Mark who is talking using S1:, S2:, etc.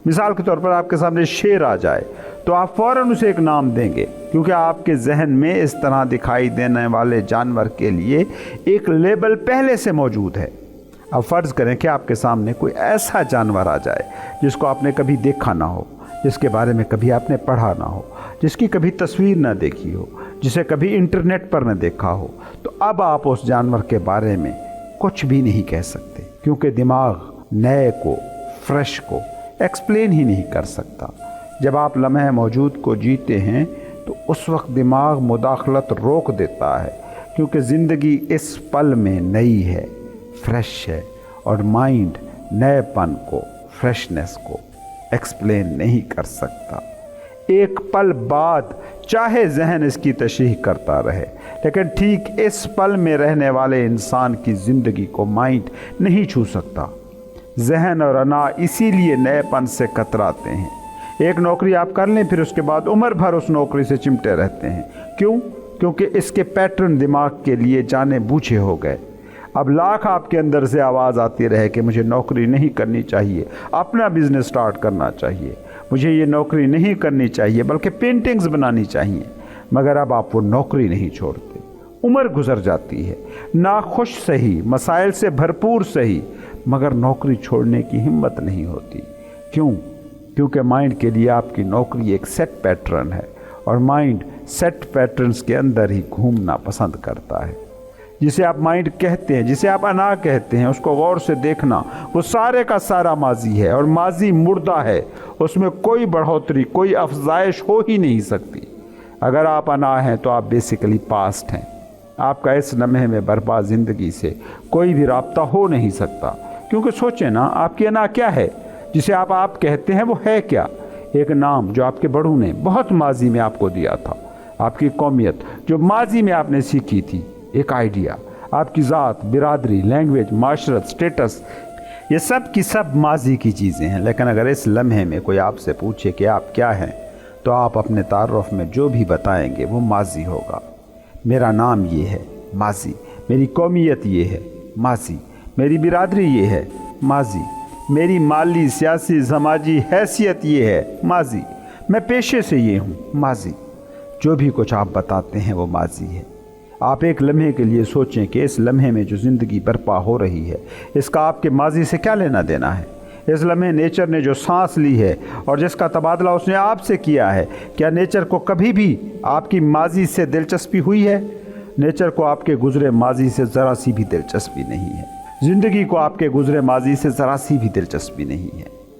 S1: مثال کے طور پر آپ کے سامنے شیر آ جائے تو آپ فوراً اسے ایک نام دیں گے، کیونکہ آپ کے ذہن میں اس طرح دکھائی دینے والے جانور کے لیے ایک لیبل پہلے سے موجود ہے۔ اب فرض کریں کہ آپ کے سامنے کوئی ایسا جانور آ جائے جس کو آپ نے کبھی دیکھا نہ ہو، جس کے بارے میں کبھی آپ نے پڑھا نہ ہو، جس کی کبھی تصویر نہ دیکھی ہو، جسے کبھی انٹرنیٹ پر نہ دیکھا ہو، تو اب آپ اس جانور کے بارے میں کچھ بھی نہیں کہہ سکتے، کیونکہ دماغ نئے کو، فریش کو ایکسپلین ہی نہیں کر سکتا۔ جب آپ لمحہ موجود کو جیتے ہیں تو اس وقت دماغ مداخلت روک دیتا ہے، کیونکہ زندگی اس پل میں نئی ہے، فریش ہے، اور مائنڈ نئے پن کو، فریشنس کو ایکسپلین نہیں کر سکتا۔ ایک پل بعد چاہے ذہن اس کی تشریح کرتا رہے، لیکن ٹھیک اس پل میں رہنے والے انسان کی زندگی کو مائنڈ نہیں چھو سکتا۔ ذہن اور انا اسی لیے نئے پن سے کتراتے ہیں۔ ایک نوکری آپ کر لیں، پھر اس کے بعد عمر بھر اس نوکری سے چمٹے رہتے ہیں۔ کیوں؟ کیونکہ اس کے پیٹرن دماغ کے لیے جانے بوجھے ہو گئے۔ اب لاکھ آپ کے اندر سے آواز آتی رہے کہ مجھے نوکری نہیں کرنی چاہیے، اپنا بزنس سٹارٹ کرنا چاہیے، مجھے یہ نوکری نہیں کرنی چاہیے بلکہ پینٹنگز بنانی چاہیے، مگر اب آپ وہ نوکری نہیں چھوڑتے۔ عمر گزر جاتی ہے، ناخوش سہی، مسائل سے بھرپور سہی، مگر نوکری چھوڑنے کی ہمت نہیں ہوتی۔ کیوں؟ کیونکہ مائنڈ کے لیے آپ کی نوکری ایک سیٹ پیٹرن ہے، اور مائنڈ سیٹ پیٹرنز کے اندر ہی گھومنا پسند کرتا ہے۔ جسے آپ مائنڈ کہتے ہیں، جسے آپ انا کہتے ہیں، اس کو غور سے دیکھنا، وہ سارے کا سارا ماضی ہے، اور ماضی مردہ ہے، اس میں کوئی بڑھوتری، کوئی افزائش ہو ہی نہیں سکتی۔ اگر آپ انا ہیں تو آپ بیسیکلی پاسٹ ہیں۔ آپ کا اس لمحے میں برپا زندگی سے کوئی بھی رابطہ ہو نہیں سکتا، کیونکہ سوچیں نا، آپ کی انا کیا ہے؟ جسے آپ کہتے ہیں وہ ہے کیا؟ ایک نام جو آپ کے بڑوں نے بہت ماضی میں آپ کو دیا تھا، آپ کی قومیت جو ماضی میں آپ نے سیکھی تھی، ایک آئیڈیا، آپ کی ذات، برادری، لینگویج، معاشرت، سٹیٹس، یہ سب کی سب ماضی کی چیزیں ہیں۔ لیکن اگر اس لمحے میں کوئی آپ سے پوچھے کہ آپ کیا ہیں، تو آپ اپنے تعارف میں جو بھی بتائیں گے وہ ماضی ہوگا۔ میرا نام یہ ہے، ماضی۔ میری قومیت یہ ہے، ماضی۔ میری برادری یہ ہے، ماضی۔ میری مالی، سیاسی، سماجی حیثیت یہ ہے، ماضی۔ میں پیشے سے یہ ہوں، ماضی۔ جو بھی کچھ آپ بتاتے ہیں وہ ماضی ہے۔ آپ ایک لمحے کے لیے سوچیں کہ اس لمحے میں جو زندگی برپا ہو رہی ہے، اس کا آپ کے ماضی سے کیا لینا دینا ہے؟ اس لمحے نیچر نے جو سانس لی ہے اور جس کا تبادلہ اس نے آپ سے کیا ہے، کیا نیچر کو کبھی بھی آپ کی ماضی سے دلچسپی ہوئی ہے؟ نیچر کو آپ کے گزرے ماضی سے ذرا سی بھی دلچسپی نہیں ہے۔ زندگی کو آپ کے گزرے ماضی سے ذرا سی بھی دلچسپی نہیں ہے۔